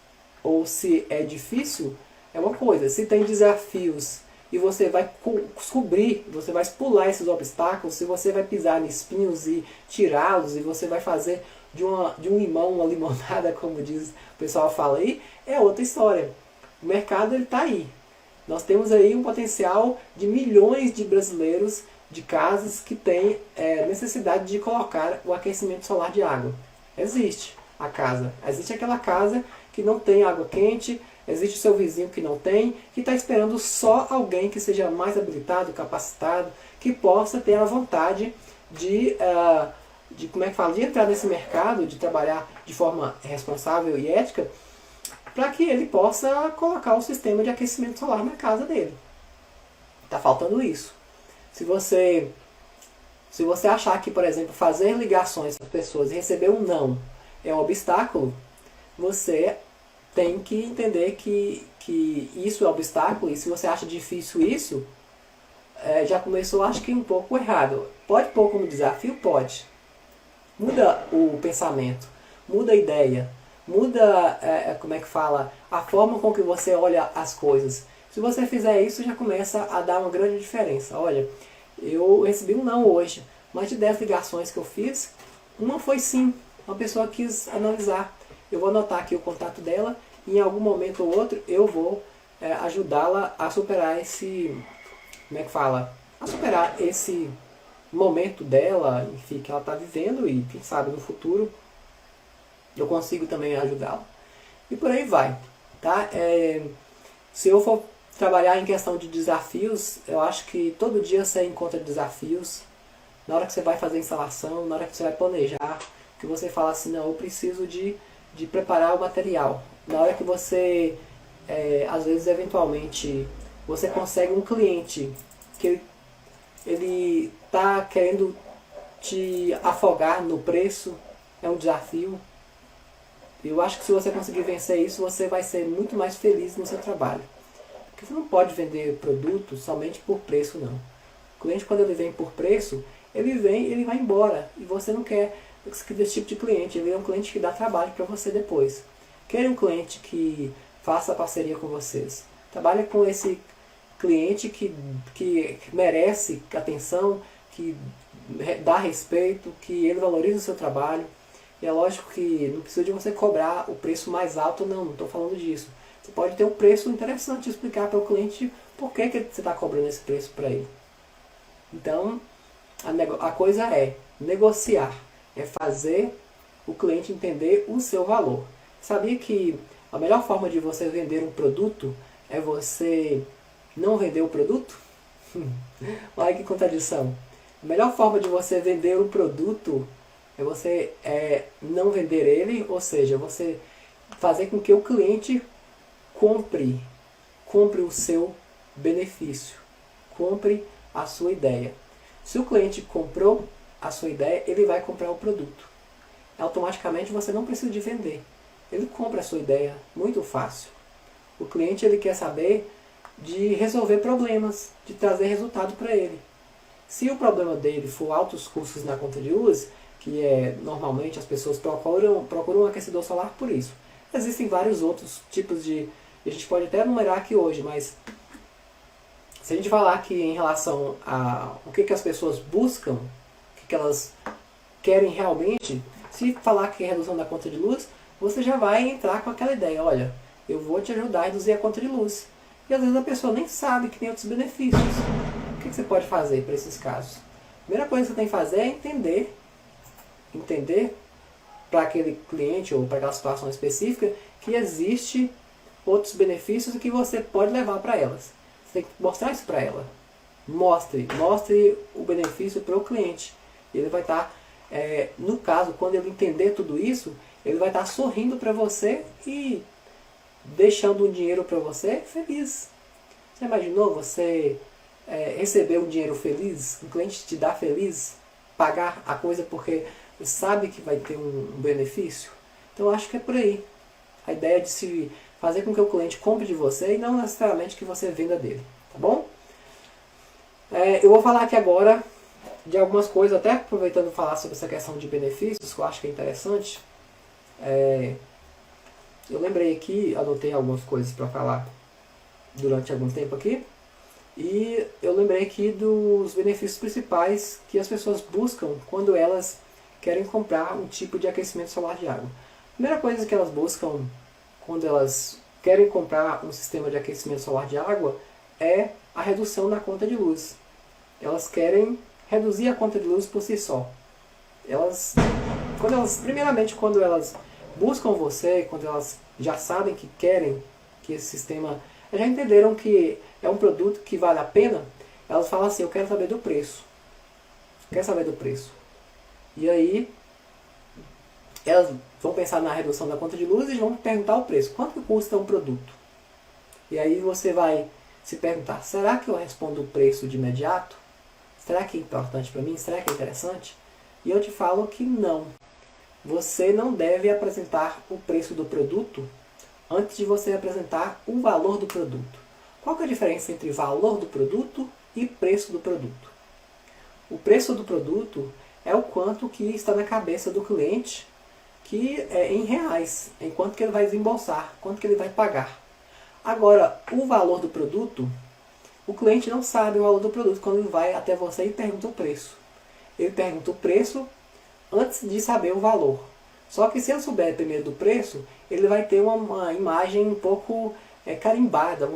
ou se é difícil, é uma coisa. Se tem desafios e você vai descobrir, você vai pular esses obstáculos, se você vai pisar em espinhos e tirá-los, e você vai fazer de um limão uma limonada, como diz o pessoal fala aí, é outra história. O mercado está aí. Nós temos aí um potencial de milhões de brasileiros de casas que têm necessidade de colocar o aquecimento solar de água. Existe a casa. Existe aquela casa que não tem água quente, existe o seu vizinho que não tem, que está esperando só alguém que seja mais habilitado, capacitado, que possa ter a vontade de entrar nesse mercado, de trabalhar de forma responsável e ética, para que ele possa colocar o sistema de aquecimento solar na casa dele. Está faltando isso. Se você achar que, por exemplo, fazer ligações para as pessoas e receber um não é um obstáculo, você tem que entender que isso é um obstáculo, e se você acha difícil isso, já começou, acho que, um pouco errado. Pode pôr como desafio? Pode. Muda o pensamento, muda a ideia, muda, a forma com que você olha as coisas. Se você fizer isso, já começa a dar uma grande diferença. Olha, eu recebi um não hoje, mas de 10 ligações que eu fiz, uma foi sim, uma pessoa quis analisar. Eu vou anotar aqui o contato dela e em algum momento ou outro eu vou ajudá-la a superar a superar esse momento dela, enfim, que ela está vivendo, e quem sabe no futuro eu consigo também ajudá-la. E por aí vai. Tá? Se eu for trabalhar em questão de desafios, eu acho que todo dia você encontra desafios. Na hora que você vai fazer a instalação, na hora que você vai planejar, que você fala assim, não, eu preciso de preparar o material. Na hora que você, às vezes, eventualmente, você consegue um cliente que ele está querendo te afogar no preço, é um desafio. Eu acho que se você conseguir vencer isso, você vai ser muito mais feliz no seu trabalho. Porque você não pode vender produto somente por preço, não. O cliente, quando ele vem por preço, ele vai embora. E você não quer desse tipo de cliente. Ele é um cliente que dá trabalho para você depois. Quer um cliente que faça parceria com vocês. Trabalhe com esse cliente que merece atenção, que dá respeito, que ele valoriza o seu trabalho. E é lógico que não precisa de você cobrar o preço mais alto, não estou falando disso. Você pode ter um preço interessante e explicar para o cliente por que você está cobrando esse preço para ele. Então, a coisa é negociar, é fazer o cliente entender o seu valor. Sabia que a melhor forma de você vender um produto é você não vender o produto? Olha que contradição. A melhor forma de você vender um produto é você não vender ele, ou seja, você fazer com que o cliente compre o seu benefício, compre a sua ideia. Se o cliente comprou a sua ideia, ele vai comprar o produto. Automaticamente você não precisa de vender. Ele compra a sua ideia muito fácil. O cliente ele quer saber de resolver problemas, de trazer resultado para ele. Se o problema dele for altos custos na conta de luz, que normalmente as pessoas procuram um aquecedor solar por isso. Existem vários outros tipos de... A gente pode até enumerar aqui hoje, mas se a gente falar aqui em relação a o que as pessoas buscam, o que elas querem realmente, se falar que é redução da conta de luz, você já vai entrar com aquela ideia, olha, eu vou te ajudar a reduzir a conta de luz. E às vezes a pessoa nem sabe que tem outros benefícios. O que você pode fazer para esses casos? A primeira coisa que você tem que fazer é entender para aquele cliente ou para aquela situação específica que existe outros benefícios que você pode levar para elas. Você tem que mostrar isso para ela. Mostre o benefício para o cliente. Ele vai estar, no caso, quando ele entender tudo isso, ele vai estar sorrindo para você e deixando um dinheiro para você feliz. Você imaginou você receber um dinheiro feliz, um cliente te dar feliz, pagar a coisa porque sabe que vai ter um benefício? Então eu acho que é por aí. A ideia de se fazer com que o cliente compre de você e não necessariamente que você venda dele, tá bom? Eu vou falar aqui agora de algumas coisas, até aproveitando falar sobre essa questão de benefícios, que eu acho que é interessante. Eu lembrei aqui, anotei algumas coisas para falar durante algum tempo aqui, e eu lembrei aqui dos benefícios principais que as pessoas buscam quando elas querem comprar um tipo de aquecimento solar de água. A primeira coisa que elas buscam quando elas querem comprar um sistema de aquecimento solar de água é a redução na conta de luz. Elas querem reduzir a conta de luz por si só. Primeiramente, quando elas buscam você, quando elas já sabem que querem que esse sistema, já entenderam que é um produto que vale a pena, elas falam assim, eu quero saber do preço. Quero saber do preço. E aí, elas vão pensar na redução da conta de luz e vão perguntar o preço. Quanto custa um produto? E aí você vai se perguntar, será que eu respondo o preço de imediato? Será que é importante para mim? Será que é interessante? E eu te falo que não. Você não deve apresentar o preço do produto antes de você apresentar o valor do produto. Qual que é a diferença entre valor do produto e preço do produto? O preço do produto é o quanto que está na cabeça do cliente, que é em reais, em quanto que ele vai desembolsar, quanto que ele vai pagar. Agora, o valor do produto, o cliente não sabe o valor do produto quando ele vai até você e pergunta o preço. Ele pergunta o preço antes de saber o valor. Só que se ele souber primeiro do preço, ele vai ter uma imagem um pouco carimbada,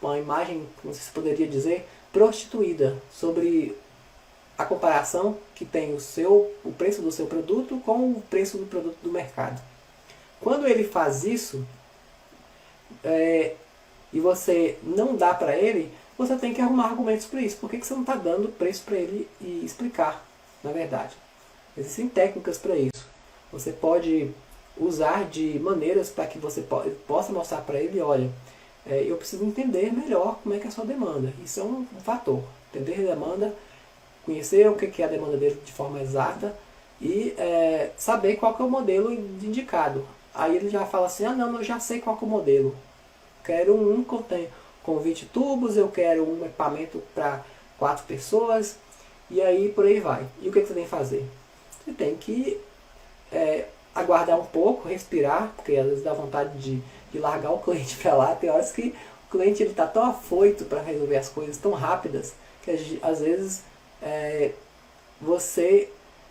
uma imagem, como se poderia dizer, prostituída sobre a comparação que tem o preço do seu produto com o preço do produto do mercado. Quando ele faz isso, e você não dá para ele, você tem que arrumar argumentos para isso. Por que você não está dando preço para ele e explicar, na verdade? Existem técnicas para isso. Você pode usar de maneiras para que você possa mostrar para ele, olha, eu preciso entender melhor como é que é a sua demanda. Isso é um fator. Entender a demanda, conhecer o que é a demanda dele de forma exata e saber qual que é o modelo indicado. Aí ele já fala assim, não, eu já sei qual que é o modelo. Quero um com 20 tubos, eu quero um equipamento para 4 pessoas, e aí por aí vai. E o que você tem que fazer? Você tem que aguardar um pouco, respirar, porque às vezes dá vontade de largar o cliente para lá. Tem horas que o cliente está tão afoito para resolver as coisas tão rápidas, que às vezes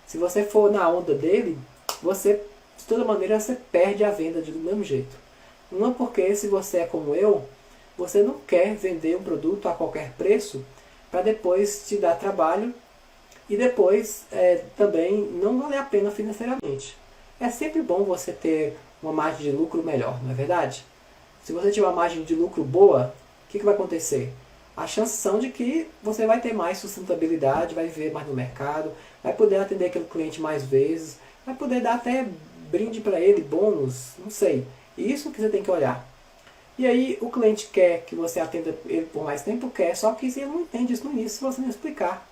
se você for na onda dele, de toda maneira você perde a venda do mesmo jeito. Uma porque se você é como eu, você não quer vender um produto a qualquer preço para depois te dar trabalho e depois também não valer a pena financeiramente. É sempre bom você ter uma margem de lucro melhor, não é verdade? Se você tiver uma margem de lucro boa, o que vai acontecer? As chances são de que você vai ter mais sustentabilidade, vai viver mais no mercado, vai poder atender aquele cliente mais vezes, vai poder dar até brinde para ele, bônus, não sei. Isso que você tem que olhar. E aí o cliente quer que você atenda ele por mais tempo, só que ele não entende isso no início se você não explicar.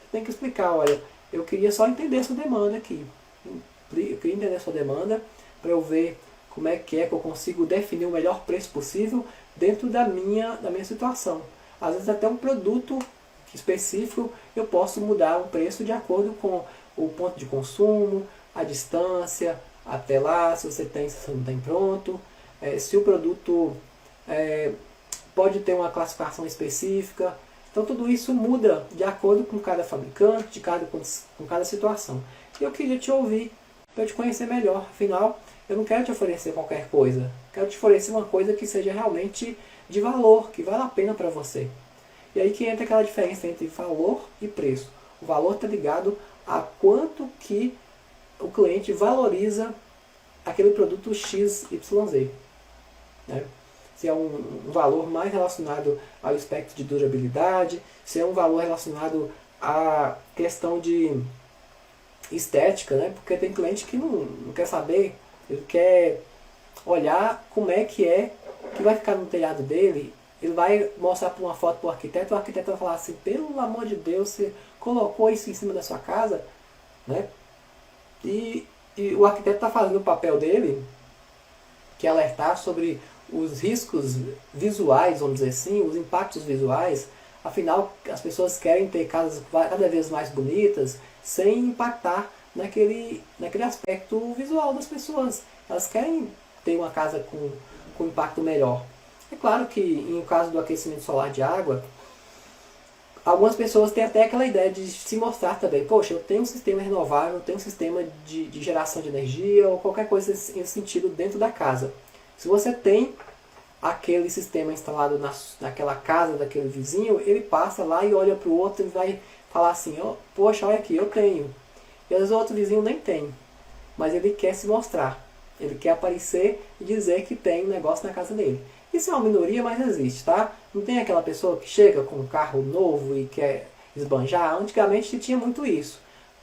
Você tem que explicar, olha, eu queria só entender a sua demanda aqui. Eu queria entender a sua demanda para eu ver como é que eu consigo definir o melhor preço possível dentro da minha situação. Às vezes até um produto específico eu posso mudar o preço de acordo com o ponto de consumo, a distância, até lá, se você não tem pronto. se o produto pode ter uma classificação específica. Então tudo isso muda de acordo com cada fabricante, com cada situação. E eu queria te ouvir para eu te conhecer melhor. Afinal, eu não quero te oferecer qualquer coisa. Quero te oferecer uma coisa que seja realmente de valor, que vale a pena para você. E aí que entra aquela diferença entre valor e preço. O valor está ligado a quanto que o cliente valoriza aquele produto XYZ. Né? Se é um valor mais relacionado ao aspecto de durabilidade, se é um valor relacionado à questão de estética, né? Porque tem cliente que não quer saber, ele quer olhar como é que vai ficar no telhado dele. Ele vai mostrar para uma foto para o arquiteto vai falar assim, pelo amor de Deus, você colocou isso em cima da sua casa, né? E o arquiteto está fazendo o papel dele, que é alertar sobre os riscos visuais, vamos dizer assim, os impactos visuais. Afinal, as pessoas querem ter casas cada vez mais bonitas, sem impactar naquele aspecto visual das pessoas. Elas querem ter uma casa com impacto melhor. É claro que, em caso do aquecimento solar de água, algumas pessoas têm até aquela ideia de se mostrar também. Poxa, eu tenho um sistema renovável, eu tenho um sistema de geração de energia, ou qualquer coisa nesse sentido dentro da casa. Se você tem aquele sistema instalado naquela casa daquele vizinho, ele passa lá e olha para o outro e vai falar assim, oh, poxa, olha aqui, eu tenho. E às vezes o outro vizinho nem tem, mas ele quer se mostrar. Ele quer aparecer e dizer que tem um negócio na casa dele. Isso é uma minoria, mas existe, tá? Não tem aquela pessoa que chega com um carro novo e quer esbanjar. Antigamente tinha muito isso.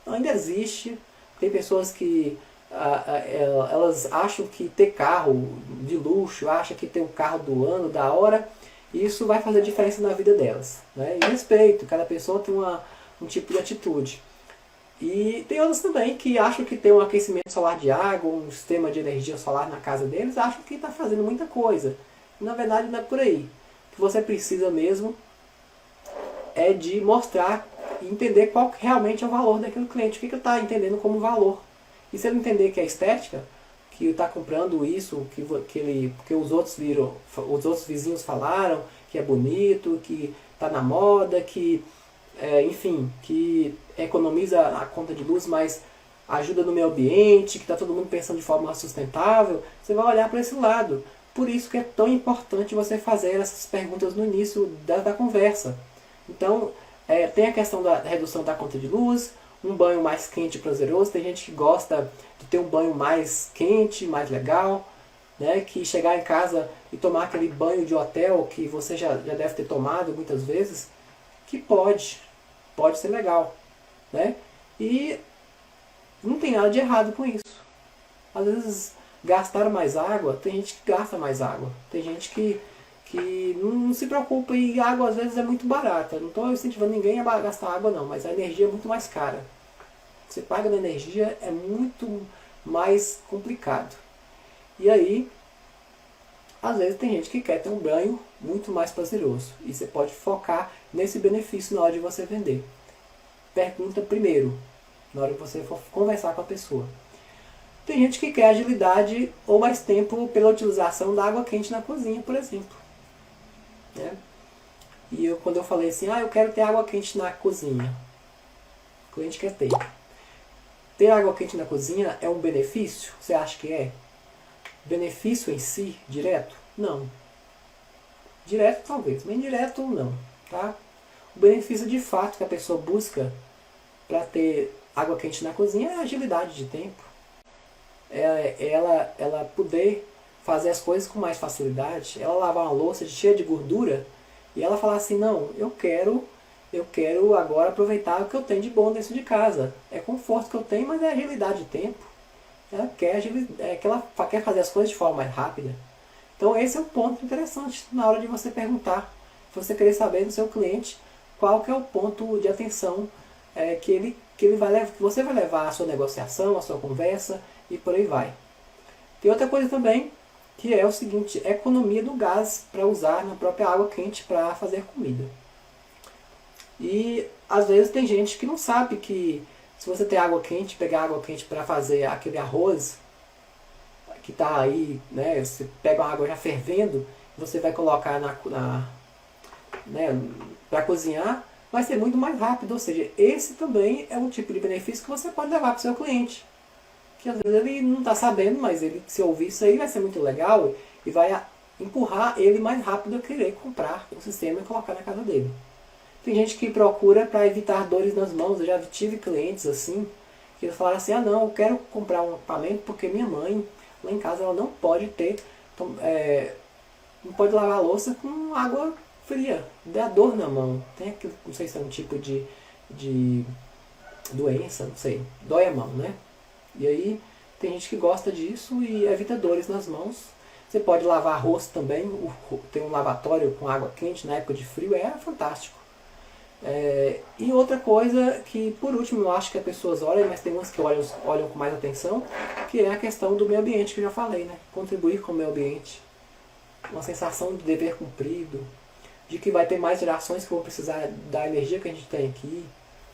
Ainda existe. Tem pessoas que elas acham que ter carro de luxo, acham que ter um carro do ano, da hora, isso vai fazer diferença na vida delas. Né? E respeito, cada pessoa tem um tipo de atitude. E tem outras também que acham que ter um aquecimento solar de água, um sistema de energia solar na casa deles, acham que está fazendo muita coisa. E, na verdade não é por aí. O que você precisa mesmo é de mostrar e entender qual realmente é o valor daquele cliente, o que ele está entendendo como valor. E se ele entender que é estética, que está comprando isso, que os outros vizinhos falaram, que é bonito, que está na moda, que enfim, que economiza a conta de luz, mas ajuda no meio ambiente, que está todo mundo pensando de forma sustentável, você vai olhar para esse lado. Por isso que é tão importante você fazer essas perguntas no início da conversa. Então, tem a questão da redução da conta de luz, um banho mais quente e prazeroso. Tem gente que gosta de ter um banho mais quente, mais legal, né? Que chegar em casa e tomar aquele banho de hotel que você já deve ter tomado muitas vezes, que pode ser legal, né? E não tem nada de errado com isso. Às vezes gastar mais água, tem gente que gasta mais água, tem gente que não se preocupa, e água às vezes é muito barata. Não estou incentivando ninguém a gastar água não, mas a energia é muito mais cara. O que você paga na energia é muito mais complicado. E aí, às vezes tem gente que quer ter um banho muito mais prazeroso. E você pode focar nesse benefício na hora de você vender. Pergunta primeiro, na hora que você for conversar com a pessoa. Tem gente que quer agilidade ou mais tempo pela utilização da água quente na cozinha, por exemplo. Né? E quando eu falei assim, eu quero ter água quente na cozinha. O cliente quer ter. Ter água quente na cozinha é um benefício? Você acha que é? Benefício em si, direto? Não. Direto talvez, mas indireto não. Tá? O benefício de fato que a pessoa busca para ter água quente na cozinha é a agilidade de tempo. Ela poder fazer as coisas com mais facilidade, ela lavar uma louça cheia de gordura e ela falar assim, não, eu quero agora aproveitar o que eu tenho de bom dentro de casa. É conforto que eu tenho, mas é agilidade de tempo. Ela quer fazer as coisas de forma mais rápida. Então esse é um ponto interessante na hora de você perguntar, você querer saber do seu cliente qual que é o ponto de atenção que você vai levar a sua negociação, a sua conversa e por aí vai. Tem outra coisa também, que é o seguinte, economia do gás para usar na própria água quente para fazer comida. E às vezes tem gente que não sabe que se você tem água quente, pegar água quente para fazer aquele arroz, que está aí, né, você pega uma água já fervendo, você vai colocar né, para cozinhar, vai ser muito mais rápido. Ou seja, esse também é um tipo de benefício que você pode levar para o seu cliente. Que às vezes ele não está sabendo, mas ele, se ouvir isso aí, vai ser muito legal e vai empurrar ele mais rápido a querer comprar o sistema e colocar na casa dele. Tem gente que procura para evitar dores nas mãos. Eu já tive clientes assim, que eles falaram assim, não, eu quero comprar um equipamento porque minha mãe, lá em casa, ela não pode ter, não pode lavar a louça com água fria, dá dor na mão. Tem aquilo, não sei se é um tipo de doença, não sei, dói a mão, né? E aí tem gente que gosta disso e evita dores nas mãos. Você pode lavar arroz também, tem um lavatório com água quente na época de frio, é fantástico. E outra coisa que, por último, eu acho que as pessoas olham, mas tem umas que olham com mais atenção, que é a questão do meio ambiente, que eu já falei, né? Contribuir com o meio ambiente. Uma sensação de dever cumprido, de que vai ter mais gerações que vão precisar da energia que a gente tem aqui.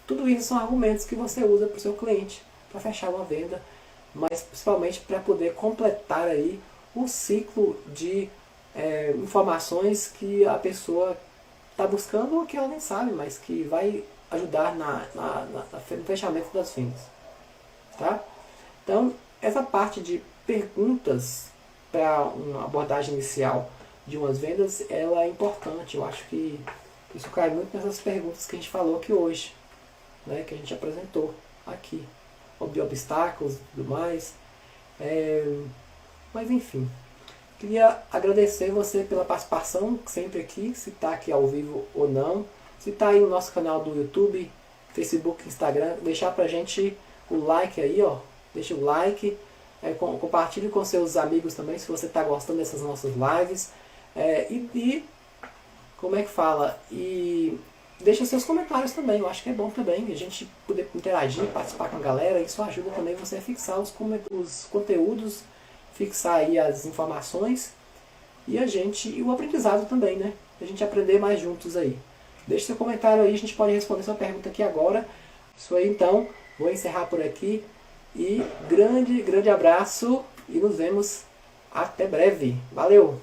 Tudo isso são argumentos que você usa para o seu cliente, para fechar uma venda, mas principalmente para poder completar aí o ciclo de informações que a pessoa está buscando ou que ela nem sabe, mas que vai ajudar no fechamento das vendas. Tá? Então, essa parte de perguntas para uma abordagem inicial de umas vendas, ela é importante. Eu acho que isso cai muito nessas perguntas que a gente falou aqui hoje, né, que a gente apresentou aqui. Obstáculos e tudo mais. Mas enfim. Queria agradecer você pela participação sempre aqui, se está aqui ao vivo ou não. Se está aí no nosso canal do YouTube, Facebook, Instagram, deixar pra gente o like aí, ó. Deixa o like, compartilhe com seus amigos também se você está gostando dessas nossas lives. Como é que fala? E deixa seus comentários também, eu acho que é bom também a gente poder interagir, participar com a galera. Isso ajuda também você a fixar os conteúdos, fixar aí as informações e o aprendizado também, né? A gente aprender mais juntos aí. Deixe seu comentário aí, a gente pode responder sua pergunta aqui agora. Isso aí então, vou encerrar por aqui e grande abraço e nos vemos até breve. Valeu!